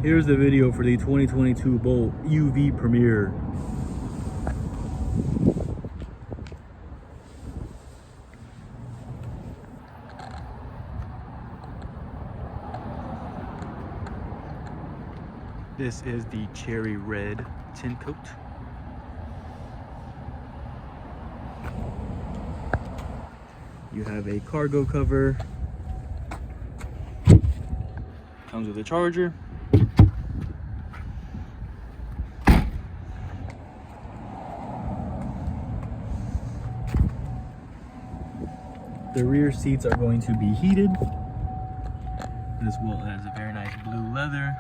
Here's the video for the 2022 Bolt EUV Premiere. This is the cherry red tint coat. You have a cargo cover. Comes with a charger. The rear seats are going to be heated, as well as a very nice blue leather.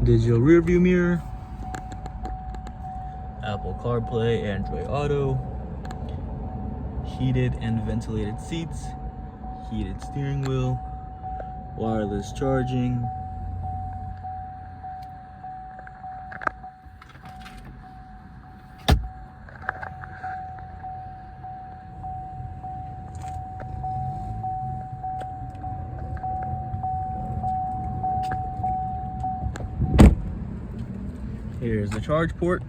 Digital rear view mirror, Apple CarPlay, Android Auto, heated and ventilated seats, heated steering wheel, wireless charging, here's the charge port.